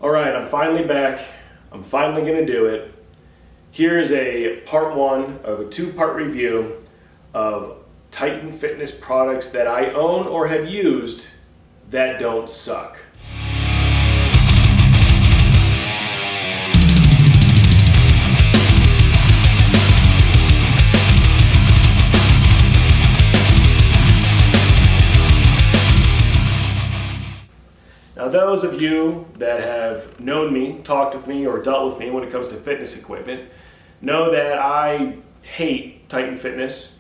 All right, I'm finally back. I'm finally gonna do it. Here is a part one of a two-part review of Titan Fitness products that I own or have used that don't suck. Now, those of you that have known me, talked with me, or dealt with me when it comes to fitness equipment know that I hate Titan Fitness.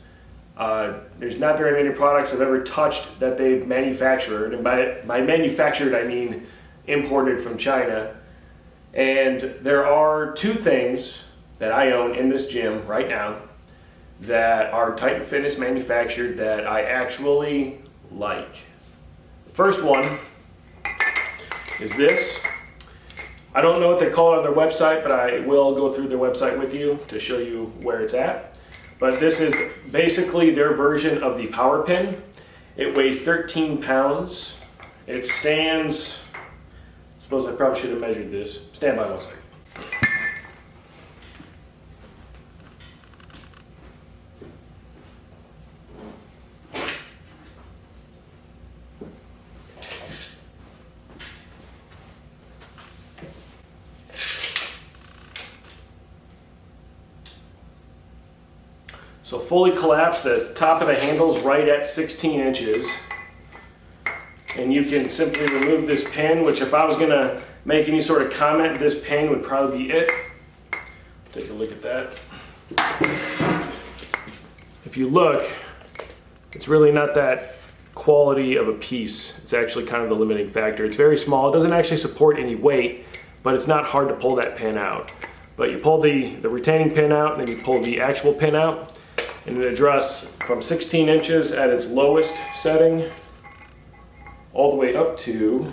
There's not very many products I've ever touched that they've manufactured, and by manufactured I mean imported from China. And there are two things that I own in this gym right now that are Titan Fitness manufactured that I actually like. The first one is this. I don't know what they call it on their website, but I will go through their website with you to show you where it's at. But this is basically their version of the power pin. It weighs 13 pounds. It stands, I suppose I probably should have measured this. Stand by 1 second. So fully collapsed, the top of the handle is right at 16 inches. And you can simply remove this pin, which if I was gonna make any sort of comment, this pin would probably be it. Take a look at that. If you look, it's really not that quality of a piece. It's actually kind of the limiting factor. It's very small. It doesn't actually support any weight, but it's not hard to pull that pin out. But you pull the retaining pin out, and then you pull the actual pin out, and it adjusts from 16 inches at its lowest setting all the way up to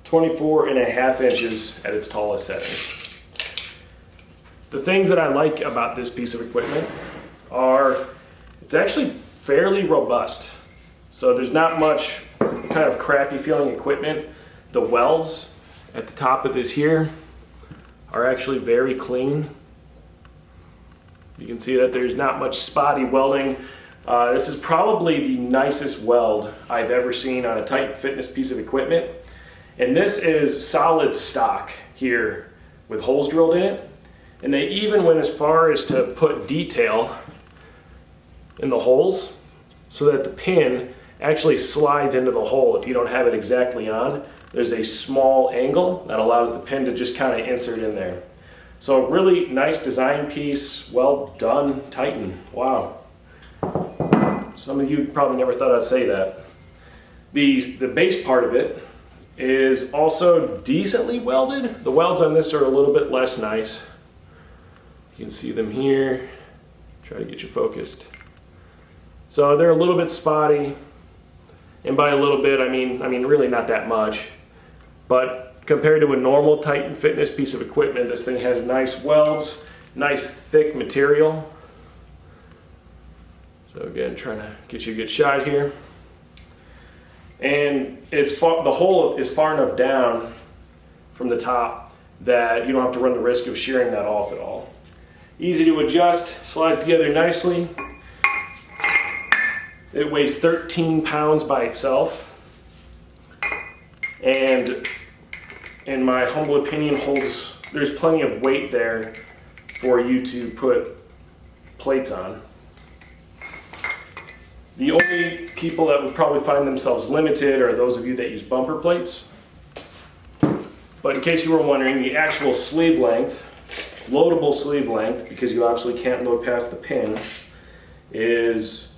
24.5 inches at its tallest setting. The things that I like about this piece of equipment are it's actually fairly robust. So there's not much kind of crappy feeling equipment. The welds at the top of this here are actually very clean. You can see that there's not much spotty welding. This is probably the nicest weld I've ever seen on a Titan Fitness piece of equipment. And this is solid stock here with holes drilled in it. And they even went as far as to put detail in the holes so that the pin actually slides into the hole if you don't have it exactly on. There's a small angle that allows the pin to just kind of insert in there. So really nice design piece, well done, Titan. Wow. Some of you probably never thought I'd say that. The base part of it is also decently welded. The welds on this are a little bit less nice. You can see them here. Try to get you focused. So they're a little bit spotty, and by a little bit, I mean really not that much. But compared to a normal Titan Fitness piece of equipment, this thing has nice welds, nice thick material. So again, trying to get you a good shot here. And the hole is far enough down from the top that you don't have to run the risk of shearing that off at all. Easy to adjust, slides together nicely. It weighs 13 pounds by itself. And in my humble opinion, there's plenty of weight there for you to put plates on. The only people that would probably find themselves limited are those of you that use bumper plates. But in case you were wondering, the actual sleeve length, loadable sleeve length, because you obviously can't load past the pin, is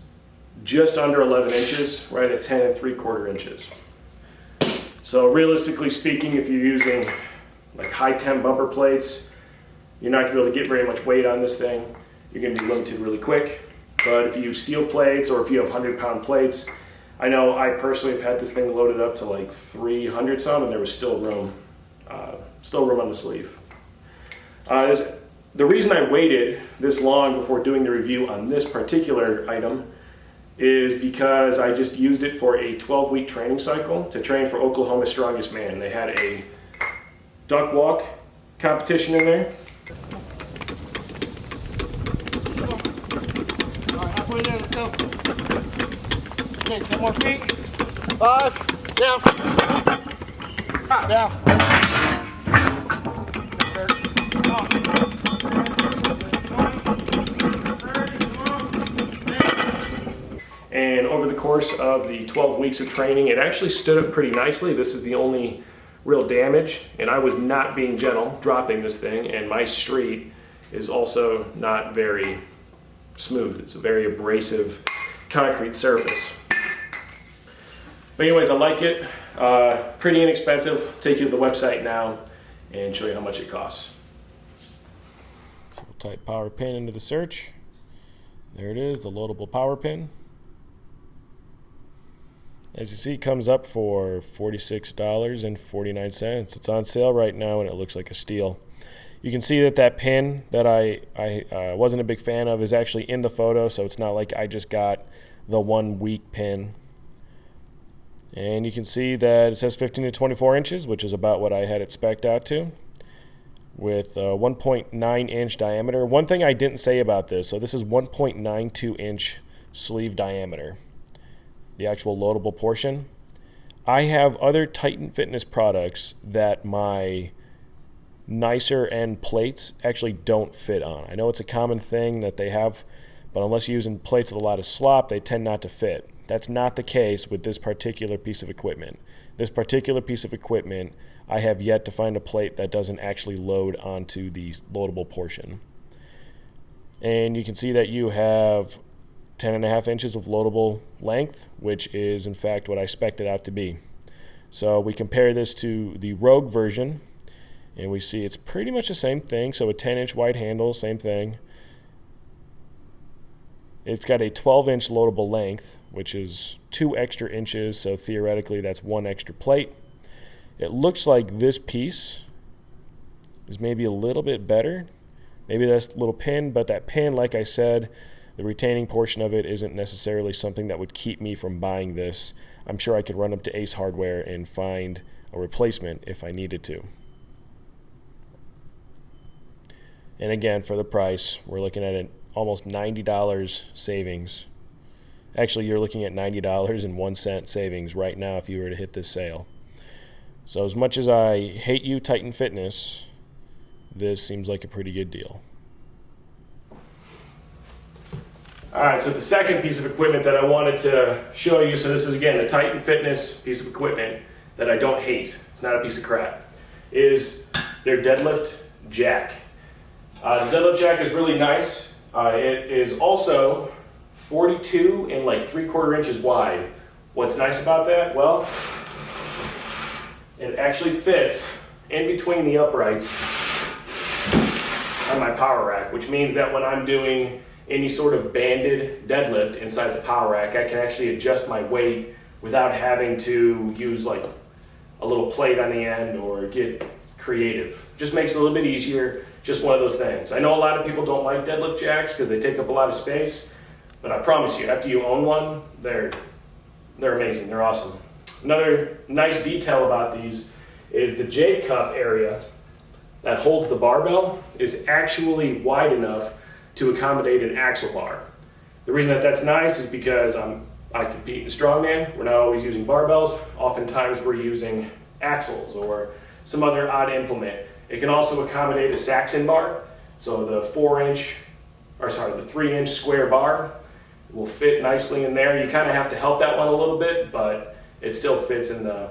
just under 11 inches, right at 10 3/4 inches. So realistically speaking, if you're using like high temp bumper plates, you're not gonna be able to get very much weight on this thing. You're gonna be limited really quick. But if you use steel plates or if you have 100-pound plates, I know I personally have had this thing loaded up to like 300 some, and there was still room on the sleeve. The reason I waited this long before doing the review on this particular item is because I just used it for a 12-week training cycle to train for Oklahoma's Strongest Man. They had a duck walk competition in there. All right, halfway there, let's go. Okay, 10 more feet. 5, down. Down. And over the course of the 12 weeks of training, it actually stood up pretty nicely. This is the only real damage, and I was not being gentle dropping this thing, and my street is also not very smooth. It's a very abrasive concrete surface. But anyways, I like it. Pretty inexpensive. I'll take you to the website now and show you how much it costs. So we'll type power pin into the search. There it is, the loadable power pin. As you see, it comes up for $46.49. It's on sale right now, and it looks like a steal. You can see that that pin that I wasn't a big fan of is actually in the photo, so it's not like I just got the 1 week pin. And you can see that it says 15 to 24 inches, which is about what I had it spec'd out to, with 1.9 inch diameter. One thing I didn't say about this, so this is 1.92 inch sleeve diameter, the actual loadable portion. I have other Titan Fitness products that my nicer end plates actually don't fit on. I know it's a common thing that they have, but unless you're using plates with a lot of slop, they tend not to fit. That's not the case with this particular piece of equipment. This particular piece of equipment, I have yet to find a plate that doesn't actually load onto the loadable portion. And you can see that you have 10.5 inches of loadable length, which is in fact what I spec'd it out to be. So we compare this to the Rogue version, and we see it's pretty much the same thing. So a 10-inch wide handle, same thing. It's got a 12-inch loadable length, which is 2 extra inches, so theoretically that's 1 extra plate. It looks like this piece is maybe a little bit better. Maybe that's a little pin, but that pin, like I said, the retaining portion of it isn't necessarily something that would keep me from buying this. I'm sure I could run up to Ace Hardware and find a replacement if I needed to. And again, for the price, we're looking at an almost $90 savings. Actually, you're looking at $90.01 savings right now if you were to hit this sale. So as much as I hate you, Titan Fitness, this seems like a pretty good deal. All right, so the second piece of equipment that I wanted to show you, so this is again the Titan Fitness piece of equipment that I don't hate, it's not a piece of crap, is their deadlift jack. The deadlift jack is really nice. It is also 42 and like 3/4 inches wide. What's nice about that? Well, it actually fits in between the uprights on my power rack, which means that when I'm doing any sort of banded deadlift inside the power rack, I can actually adjust my weight without having to use like a little plate on the end or get creative. Just makes it a little bit easier. Just one of those things. I know a lot of people don't like deadlift jacks because they take up a lot of space, but I promise you, after you own one, they're amazing. They're awesome. Another nice detail about these is the J cuff area that holds the barbell is actually wide enough to accommodate an axle bar. The reason that that's nice is because I compete in Strongman. We're not always using barbells. Oftentimes we're using axles or some other odd implement. It can also accommodate a Saxon bar. So the 3-inch square bar will fit nicely in there. You kind of have to help that one a little bit, but it still fits in the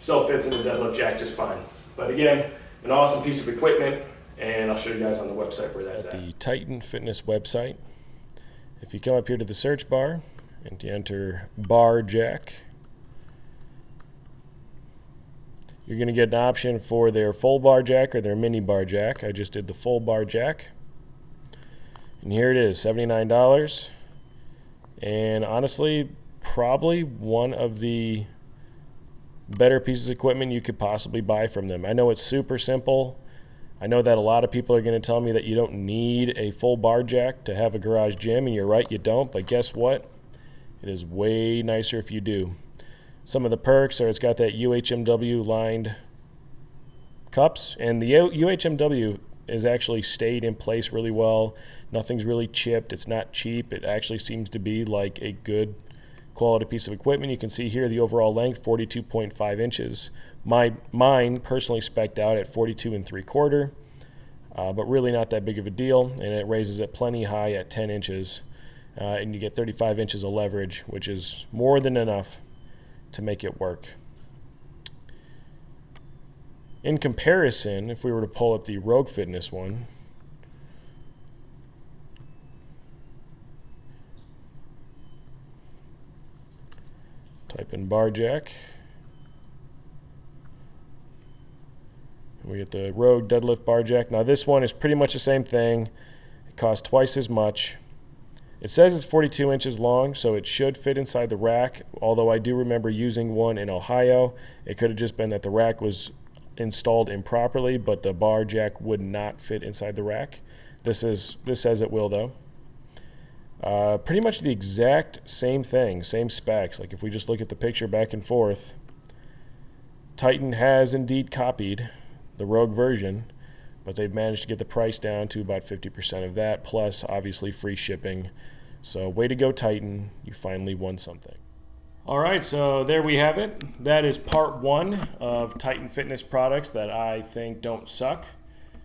deadlift jack just fine. But again, an awesome piece of equipment, and I'll show you guys on the website where that's at. The Titan Fitness website. If you come up here to the search bar and you enter bar jack, you're going to get an option for their full bar jack or their mini bar jack. I just did the full bar jack. And here it is, $79. And honestly, probably one of the better pieces of equipment you could possibly buy from them. I know it's super simple. I know that a lot of people are going to tell me that you don't need a full bar jack to have a garage gym, and you're right, you don't. But guess what? It is way nicer if you do. Some of the perks are it's got that UHMW lined cups, and the UHMW is actually stayed in place really well. Nothing's really chipped. It's not cheap. It actually seems to be like a good quality piece of equipment. You can see here the overall length, 42.5 inches. Mine personally spec'd out at 42 3/4, but really not that big of a deal, and it raises it plenty high at 10 inches, and you get 35 inches of leverage, which is more than enough to make it work. In comparison, if we were to pull up the Rogue Fitness one, type in bar jack, we get the Rogue deadlift bar jack. Now this one is pretty much the same thing. It costs twice as much. It says it's 42 inches long, so it should fit inside the rack, although I do remember using one in Ohio. It could have just been that the rack was installed improperly, but the bar jack would not fit inside the rack. This says it will, though. Pretty much the exact same thing, same specs. Like if we just look at the picture back and forth, Titan has indeed copied the Rogue version, but they've managed to get the price down to about 50% of that, plus obviously free shipping. So way to go, Titan. You finally won something. All right, so there we have it. That is part one of Titan Fitness products that I think don't suck.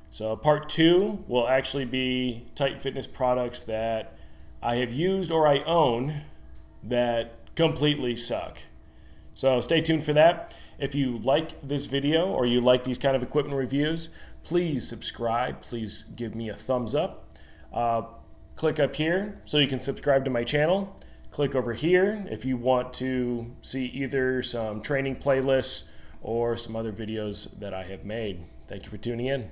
So part two will actually be Titan Fitness products that I have used or I own that completely suck. So stay tuned for that. If you like this video or you like these kind of equipment reviews, please subscribe. Please give me a thumbs up. Click up here so you can subscribe to my channel. Click over here if you want to see either some training playlists or some other videos that I have made. Thank you for tuning in.